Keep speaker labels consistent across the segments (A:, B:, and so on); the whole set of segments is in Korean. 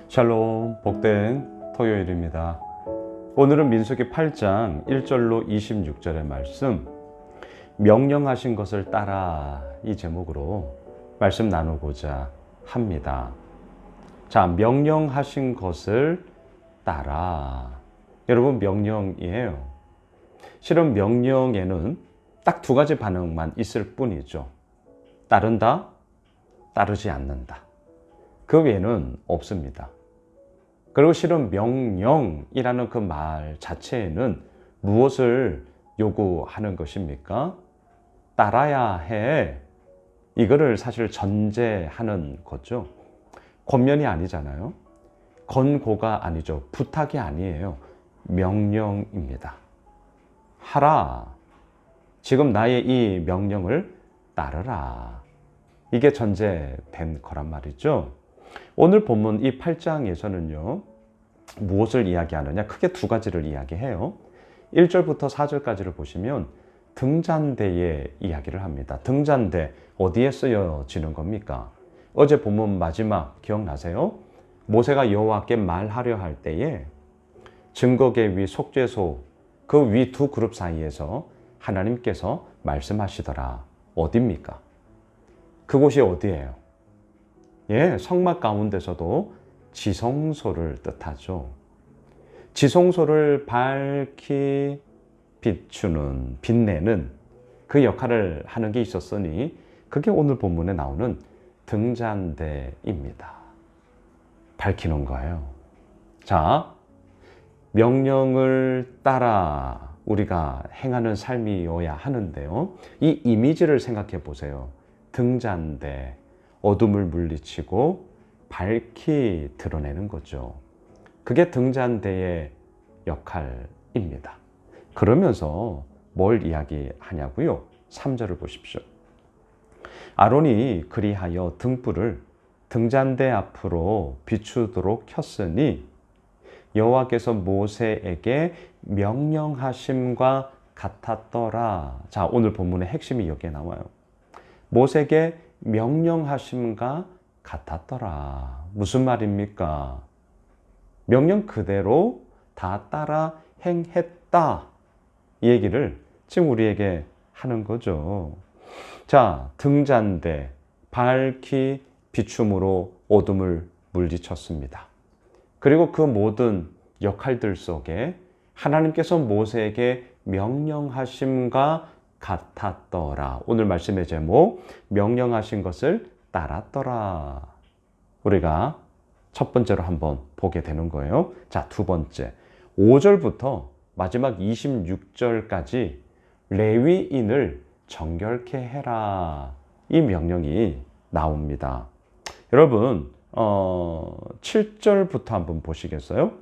A: 샬롬, 복된 토요일입니다. 오늘은 민수기 8장 1절로 26절의 말씀, 명령하신 것을 따라, 이 제목으로 말씀 나누고자 합니다. 자, 명령하신 것을 따라. 여러분, 명령이에요. 실은 명령에는 딱 두 가지 반응만 있을 뿐이죠. 따른다, 따르지 않는다. 그 외에는 없습니다. 그리고 실은 명령이라는 그 말 자체에는 무엇을 요구하는 것입니까? 따라야 해. 이거를 사실 전제하는 거죠. 권면이 아니잖아요. 권고가 아니죠. 부탁이 아니에요. 명령입니다. 하라. 지금 나의 이 명령을 따르라. 이게 전제된 거란 말이죠. 오늘 본문 이 8장에서는요, 무엇을 이야기하느냐? 크게 두 가지를 이야기해요. 1절부터 4절까지를 보시면 등잔대의 이야기를 합니다. 등잔대, 어디에 쓰여지는 겁니까? 어제 본문 마지막 기억나세요? 모세가 여호와께 말하려 할 때에 증거계 위 속죄소, 그 위 두 그룹 사이에서 하나님께서 말씀하시더라. 어디입니까? 그곳이 어디예요? 예, 성막 가운데서도 지성소를 뜻하죠. 지성소를 밝히 비추는, 빛내는 그 역할을 하는 게 있었으니 그게 오늘 본문에 나오는 등잔대입니다. 밝히는 거예요. 자, 명령을 따라 우리가 행하는 삶이어야 하는데요. 이 이미지를 생각해 보세요. 등잔대, 어둠을 물리치고 밝히 드러내는 거죠. 그게 등잔대의 역할입니다. 그러면서 뭘 이야기하냐고요? 3절을 보십시오. 아론이 그리하여 등불을 등잔대 앞으로 비추도록 켰으니 여호와께서 모세에게 명령하심과 같았더라. 자, 오늘 본문의 핵심이 여기에 나와요. 모세에게 명령하심과 같았더라. 무슨 말입니까? 명령 그대로 다 따라 행했다. 이 얘기를 지금 우리에게 하는 거죠. 자, 등잔대, 밝히 비춤으로 어둠을 물리쳤습니다. 그리고 그 모든 역할들 속에 하나님께서 모세에게 명령하심과 같았더라. 오늘 말씀의 제목, 명령하신 것을 따랐더라. 우리가 첫 번째로 한번 보게 되는 거예요. 자, 두 번째, 5절부터 마지막 26절까지 레위인을 정결케 해라. 이 명령이 나옵니다. 여러분, 7절부터 한번 보시겠어요?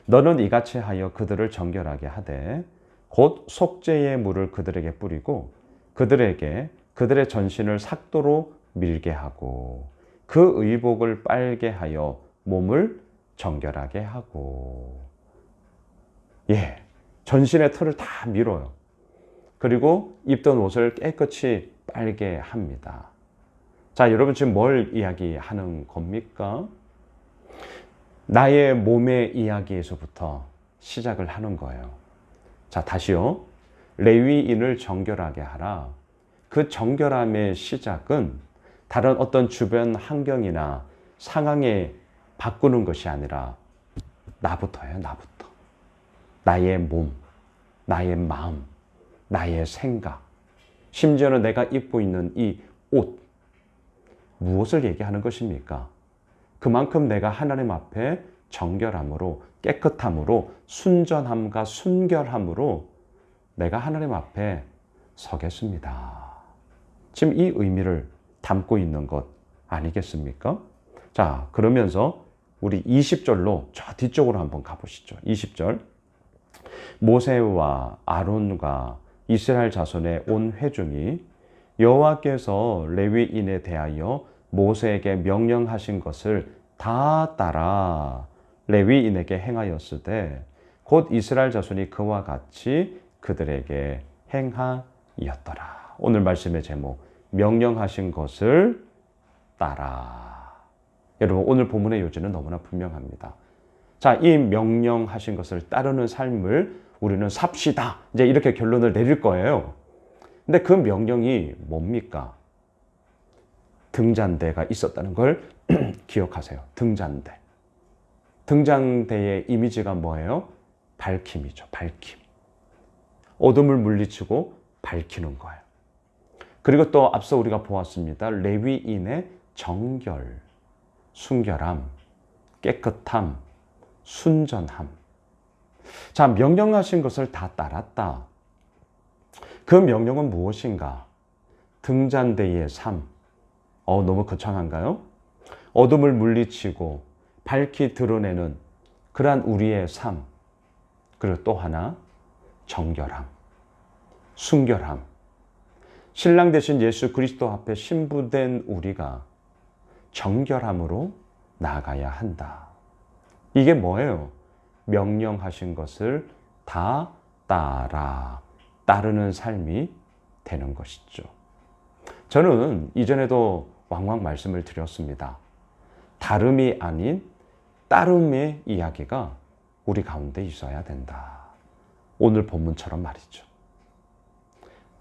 A: 너는 이같이 하여 그들을 정결하게 하되 곧 속죄의 물을 그들에게 뿌리고 그들의 전신을 삭도로 밀게 하고 그 의복을 빨게 하여 몸을 정결하게 하고. 예, 전신의 털을 다 밀어요. 그리고 입던 옷을 깨끗이 빨게 합니다. 자, 여러분 지금 뭘 이야기하는 겁니까? 나의 몸의 이야기에서부터 시작을 하는 거예요. 자, 다시요. 레위인을 정결하게 하라. 그 정결함의 시작은 다른 어떤 주변 환경이나 상황에 바꾸는 것이 아니라 나부터예요, 나부터. 나의 몸, 나의 마음, 나의 생각, 심지어는 내가 입고 있는 이 옷. 무엇을 얘기하는 것입니까? 그만큼 내가 하나님 앞에 정결함으로, 깨끗함으로, 순전함과 순결함으로 내가 하나님 앞에 서겠습니다. 지금 이 의미를 담고 있는 것 아니겠습니까? 자, 그러면서 우리 20절로 저 뒤쪽으로 한번 가보시죠. 20절. 모세와 아론과 이스라엘 자손의 온 회중이 여호와께서 레위인에 대하여 모세에게 명령하신 것을 다 따라 레위인에게 행하였으되 곧 이스라엘 자손이 그와 같이 그들에게 행하였더라. 오늘 말씀의 제목, 명령하신 것을 따라. 여러분, 오늘 본문의 요지는 너무나 분명합니다. 자, 이 명령하신 것을 따르는 삶을 우리는 삽시다. 이제 이렇게 결론을 내릴 거예요. 근데 그 명령이 뭡니까? 등잔대가 있었다는 걸 기억하세요. 등잔대. 등잔대의 이미지가 뭐예요? 밝힘이죠. 밝힘. 어둠을 물리치고 밝히는 거예요. 그리고 또 앞서 우리가 보았습니다. 레위인의 정결, 순결함, 깨끗함, 순전함. 자, 명령하신 것을 다 따랐다. 그 명령은 무엇인가? 등잔대의 삶. 너무 거창한가요? 어둠을 물리치고 밝히 드러내는 그러한 우리의 삶. 그리고 또 하나, 정결함, 순결함. 신랑 되신 예수 그리스도 앞에 신부된 우리가 정결함으로 나아가야 한다. 이게 뭐예요? 명령하신 것을 다 따르는 삶이 되는 것이죠. 저는 이전에도 왕왕 말씀을 드렸습니다. 다름이 아닌 따름의 이야기가 우리 가운데 있어야 된다. 오늘 본문처럼 말이죠.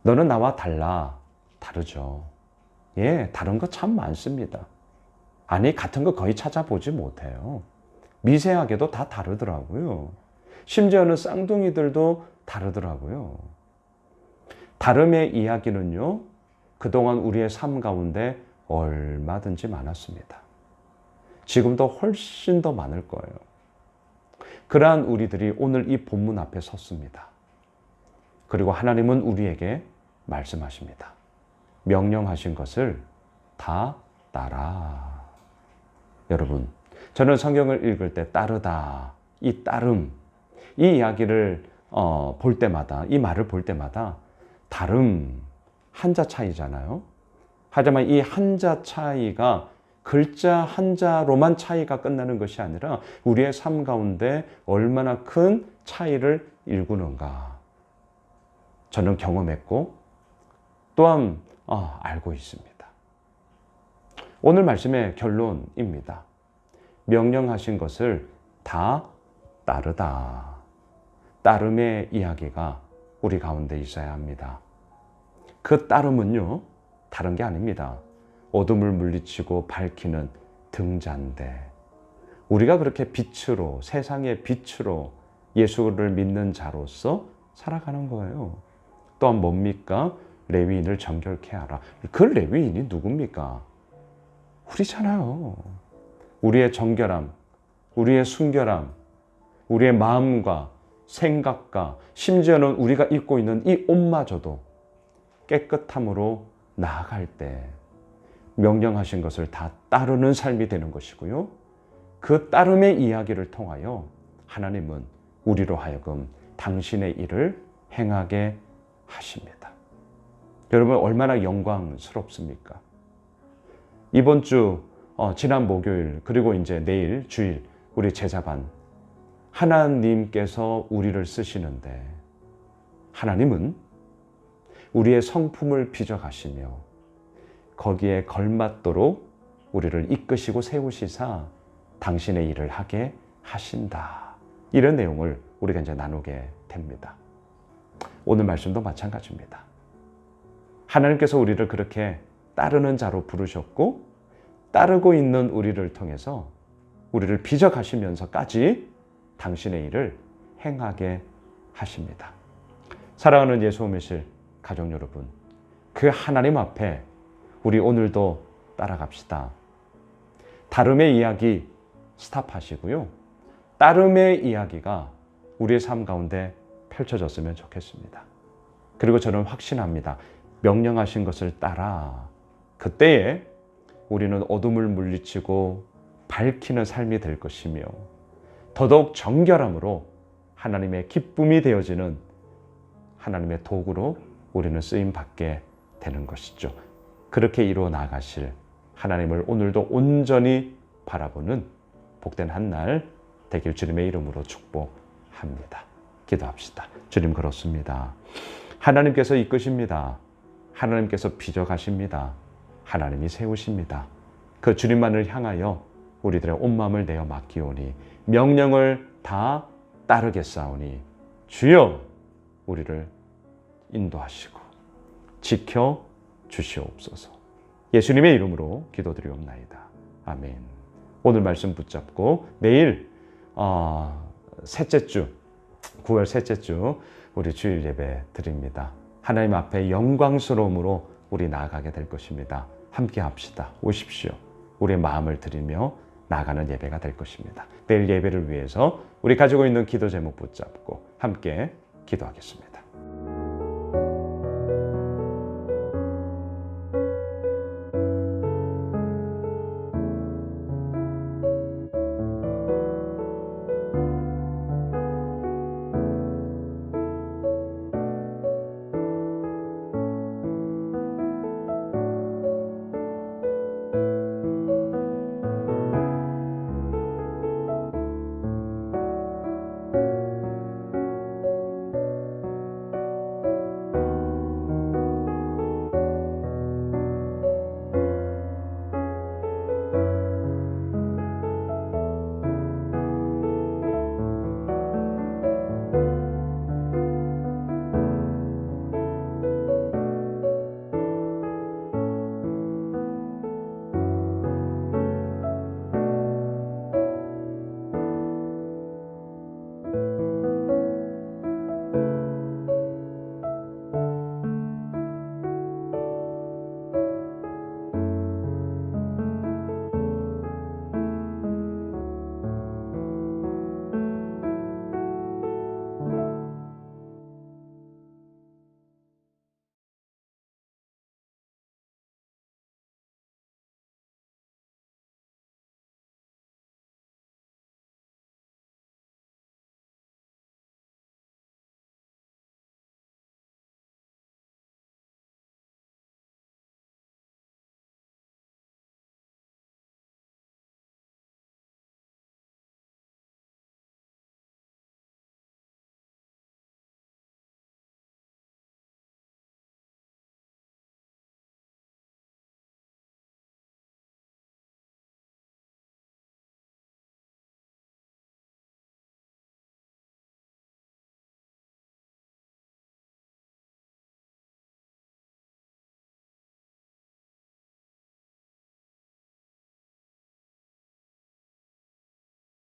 A: 너는 나와 달라. 다르죠. 예, 다른 거 참 많습니다. 아니, 같은 거 거의 찾아보지 못해요. 미세하게도 다 다르더라고요. 심지어는 쌍둥이들도 다르더라고요. 다름의 이야기는요, 그동안 우리의 삶 가운데 얼마든지 많았습니다. 지금도 훨씬 더 많을 거예요. 그러한 우리들이 오늘 이 본문 앞에 섰습니다. 그리고 하나님은 우리에게 말씀하십니다. 명령하신 것을 다 따라. 여러분, 저는 성경을 읽을 때 따르다, 이 따름, 이 이야기를 볼 때마다, 이 말을 볼 때마다 다름, 한자 차이잖아요. 하지만 이 한자 차이가 글자 한자로만 차이가 끝나는 것이 아니라 우리의 삶 가운데 얼마나 큰 차이를 일구는가. 저는 경험했고 또한 알고 있습니다. 오늘 말씀의 결론입니다. 명령하신 것을 다 따르다. 따름의 이야기가 우리 가운데 있어야 합니다. 그 따름은요, 다른 게 아닙니다. 어둠을 물리치고 밝히는 등잔대. 우리가 그렇게 빛으로, 세상의 빛으로 예수를 믿는 자로서 살아가는 거예요. 또한 뭡니까? 레위인을 정결케 하라. 그 레위인이 누굽니까? 우리잖아요. 우리의 정결함, 우리의 순결함, 우리의 마음과 생각과 심지어는 우리가 입고 있는 이 옷마저도 깨끗함으로 나아갈 때 명령하신 것을 다 따르는 삶이 되는 것이고요. 그 따름의 이야기를 통하여 하나님은 우리로 하여금 당신의 일을 행하게 하십니다. 여러분, 얼마나 영광스럽습니까? 이번 주 지난 목요일 그리고 이제 내일 주일 우리 제자반 하나님께서 우리를 쓰시는데 하나님은 우리의 성품을 빚어가시며 거기에 걸맞도록 우리를 이끄시고 세우시사 당신의 일을 하게 하신다. 이런 내용을 우리가 이제 나누게 됩니다. 오늘 말씀도 마찬가지입니다. 하나님께서 우리를 그렇게 따르는 자로 부르셨고 따르고 있는 우리를 통해서 우리를 빚어가시면서까지 당신의 일을 행하게 하십니다. 사랑하는 예수 오미실 가족 여러분, 그 하나님 앞에 우리 오늘도 따라갑시다. 다름의 이야기 스탑하시고요. 따름의 이야기가 우리의 삶 가운데 펼쳐졌으면 좋겠습니다. 그리고 저는 확신합니다. 명령하신 것을 따라 그때에 우리는 어둠을 물리치고 밝히는 삶이 될 것이며 더더욱 정결함으로 하나님의 기쁨이 되어지는 하나님의 도구로 우리는 쓰임받게 되는 것이죠. 그렇게 이루어 나가실 하나님을 오늘도 온전히 바라보는 복된 한 날 되길 주님의 이름으로 축복합니다. 기도합시다. 주님, 그렇습니다. 하나님께서 이끄십니다. 하나님께서 빚어가십니다. 하나님이 세우십니다. 그 주님만을 향하여 우리들의 온 마음을 내어 맡기오니 명령을 다 따르겠사오니 주여 우리를 인도하시고 지켜 주시옵소서. 예수님의 이름으로 기도드리옵나이다. 아멘. 오늘 말씀 붙잡고 내일 셋째 주 9월 셋째 주 우리 주일 예배 드립니다. 하나님 앞에 영광스러움으로 우리 나아가게 될 것입니다. 함께 합시다. 오십시오. 우리의 마음을 드리며 나아가는 예배가 될 것입니다. 내일 예배를 위해서 우리 가지고 있는 기도 제목 붙잡고 함께 기도하겠습니다.